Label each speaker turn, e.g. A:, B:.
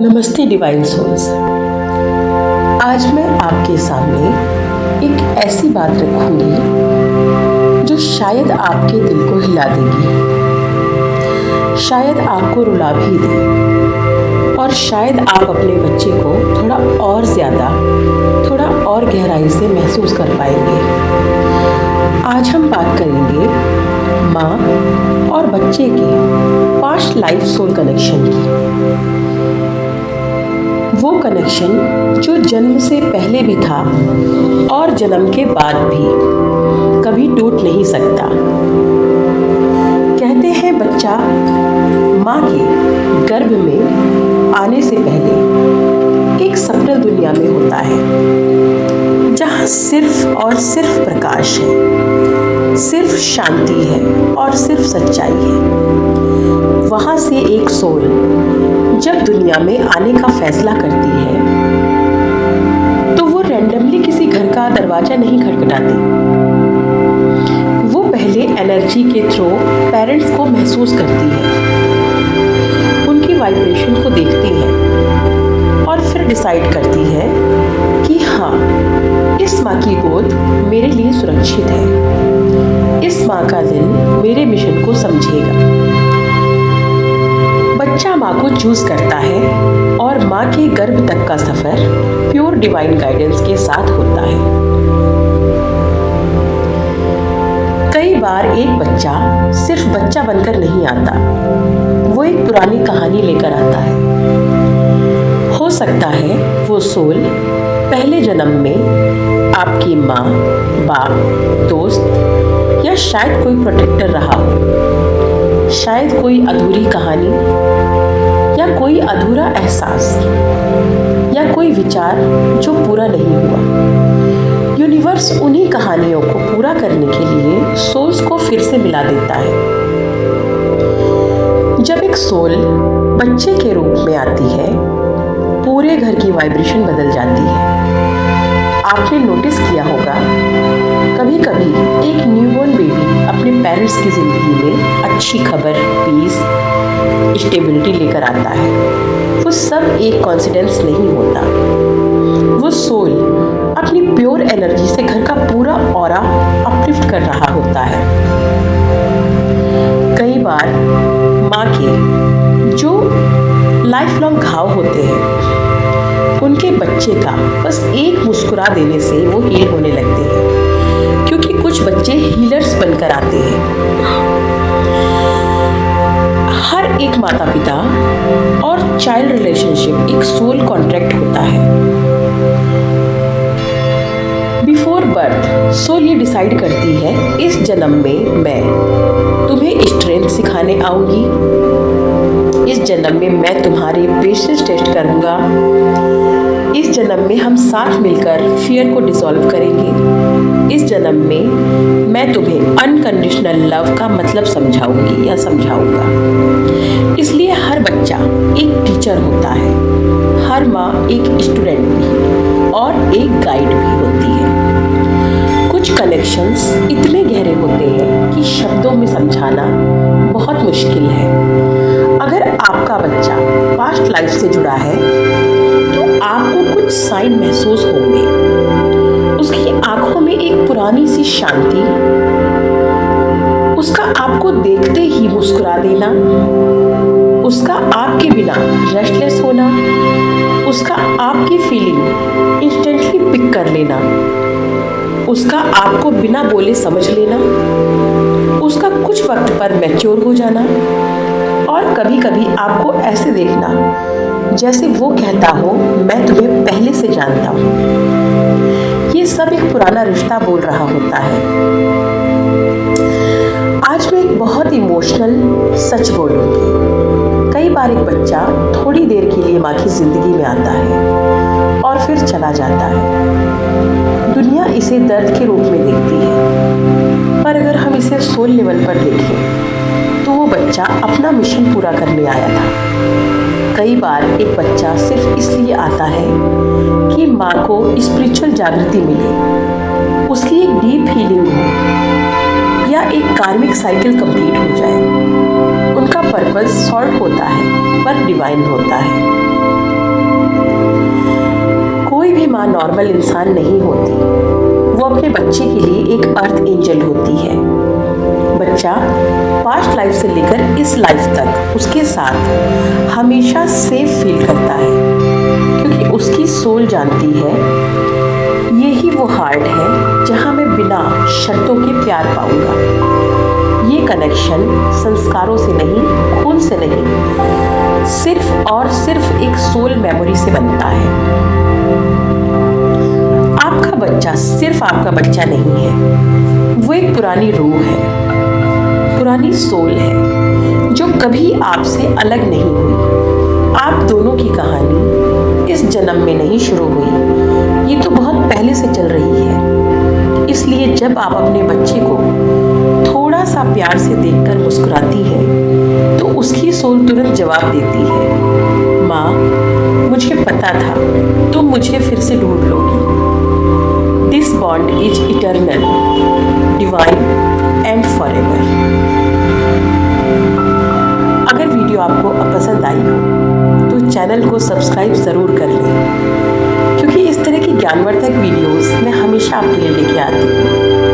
A: नमस्ते divine souls. आज मैं आपके सामने एक ऐसी बात रखूंगी जो शायद आपके दिल को हिला देगी, शायद आपको रुला भी दे और शायद आप अपने बच्चे को थोड़ा और गहराई से महसूस कर पाएंगे। आज हम बात करेंगे माँ और बच्चे के पास्ट लाइफ सोल कनेक्शन की। वो कनेक्शन जो जन्म से पहले भी था और जन्म के बाद भी कभी टूट नहीं सकता। कहते हैं बच्चा माँ के गर्भ में आने से पहले एक सपनल दुनिया में होता है, जहाँ सिर्फ और सिर्फ प्रकाश है, सिर्फ शांति है और सिर्फ सच्चाई है। वहाँ से एक सोल जब दुनिया में आने का फैसला करती है तो वो रैंडमली किसी घर का दरवाजा नहीं खटखटाती। वो पहले एनर्जी के थ्रू पेरेंट्स को महसूस करती है, उनकी वाइब्रेशन को देखती है और फिर डिसाइड करती है कि हाँ, इस माँ की गोद मेरे लिए सुरक्षित है, इस माँ का दिल मेरे मिशन को समझेगा। बच्चा माँ को चूज करता है और माँ के गर्भ तक का सफर प्योर डिवाइन गाइडेंस के साथ होता है। कई बार एक बच्चा सिर्फ बच्चा बनकर नहीं आता, वो एक पुरानी कहानी लेकर आता है। हो सकता है वो सोल पहले जन्म में आपकी माँ, बाप, दोस्त या शायद कोई प्रोटेक्टर रहा हो, शायद कोई अधूरी कहानी या कोई अधूरा एहसास या कोई विचार जो पूरा नहीं हुआ। यूनिवर्स उन्हीं कहानियों को पूरा करने के लिए सोल्स को फिर से मिला देता है। जब एक सोल बच्चे के रूप में आती है, पूरे घर की वाइब्रेशन बदल जाती है। आपने नोटिस किया होगा, कभी कभी एक न्यूबॉर्न बेबी अपने पेरेंट्स की जिंदगी में अच्छी खबर, पीस, स्टेबिलिटी लेकर आता है। वो सब एक कॉन्सिडेंस नहीं होता। वो सोल अपनी प्योर एनर्जी से घर का पूरा ऑरा अपलिफ्ट कर रहा होता है। कई बार माँ के जो लाइफ लॉन्ग घाव होते हैं, उनके बच्चे का बस एक मुस्कुरा देने से वो हील होने लगते हैं, क्योंकि कुछ बच्चे हीलर्स बनकर आते हैं। हर एक माता पिता और चाइल्ड रिलेशनशिप एक सोल कॉन्ट्रैक्ट होता है। बिफोर बर्थ सोल ये डिसाइड करती है, इस जन्म में मैं तुम्हें स्ट्रेंथ सिखाने आऊंगी, इस जन्म में मैं तुम्हारे पेशेंस टेस्ट करूंगा, इस जन्म में हम साथ मिलकर फियर को डिसॉल्व करेंगे, इस जन्म में मैं तुम्हें अनकंडीशनल लव का मतलब समझाऊंगी या समझाऊंगा। इसलिए हर बच्चा एक टीचर होता है, हर माँ एक स्टूडेंट भी और एक गाइड भी होती है। कुछ कनेक्शंस इतने गहरे होते हैं कि शब्दों में समझाना बहुत मुश्किल है। अगर आपका बच्चा पास्ट लाइफ से जुड़ा है तो आपको कुछ साइन महसूस होंगे। उसकी आंखों में एक पुरानी सी शांति, उसका आपको देखते ही मुस्कुरा देना, उसका आपके बिना रेस्टलेस होना, उसका आपकी फीलिंग इंस्टेंटली पिक कर लेना, उसका आपको बिना बोले समझ लेना, उसका कुछ वक्त पर मैच्योर हो जाना और कभी कभी आपको ऐसे देखना जैसे वो कहता हो, मैं तुम्हें पहले से जानता हूँ। ये सब एक पुराना रिश्ता बोल रहा होता है। आज मैं एक बहुत इमोशनल सच बोलूँगी। कई बार एक बच्चा थोड़ी देर के लिए माँ की जिंदगी में आता है और फिर चला जाता है। दुनिया इसे दर्द के रूप में देखती है, पर अगर हम इसे सोल लेवल पर देखें तो वो बच्चा अपना मिशन पूरा करने आया था। कई बार एक बच्चा सिर्फ इसलिए आता है कि माँ को स्पिरिचुअल जागृति मिले, उसकी एक डीप हीलिंग हो या एक कार्मिक साइकिल कंप्लीट हो जाए। उनका पर्पस सॉल्व होता है पर डिवाइन होता है। माँ नॉर्मल इंसान नहीं होती, वो अपने बच्चे के लिए एक अर्थ एंजल होती है। बच्चा पास्ट लाइफ से लेकर इस लाइफ तक उसके साथ हमेशा सेफ फील करता है, क्योंकि उसकी सोल जानती है यही वो हार्ट है जहाँ मैं बिना शर्तों के प्यार पाऊंगा। ये कनेक्शन संस्कारों से नहीं, खून से नहीं, सिर्फ और सिर्फ एक सोल मेमोरी से बनता है। आपका बच्चा सिर्फ आपका बच्चा नहीं है, वो एक पुरानी रूह है, पुरानी सोल है जो कभी आपसे अलग नहीं हुई। आप दोनों की कहानी इस जन्म में नहीं शुरू हुई, ये तो बहुत पहले से चल रही है। इसलिए जब आप अपने बच्चे को थोड़ा सा प्यार से देखकर मुस्कुराती है तो उसकी सोल तुरंत जवाब देती है, माँ मुझे पता था तुम मुझे फिर से ढूंढ लोगी। This bond is eternal, divine and forever. अगर वीडियो आपको पसंद आई हो तो चैनल को सब्सक्राइब ज़रूर कर लें, क्योंकि इस तरह की ज्ञानवर्धक वीडियोस मैं हमेशा आपके लिए लेके आती हूँ।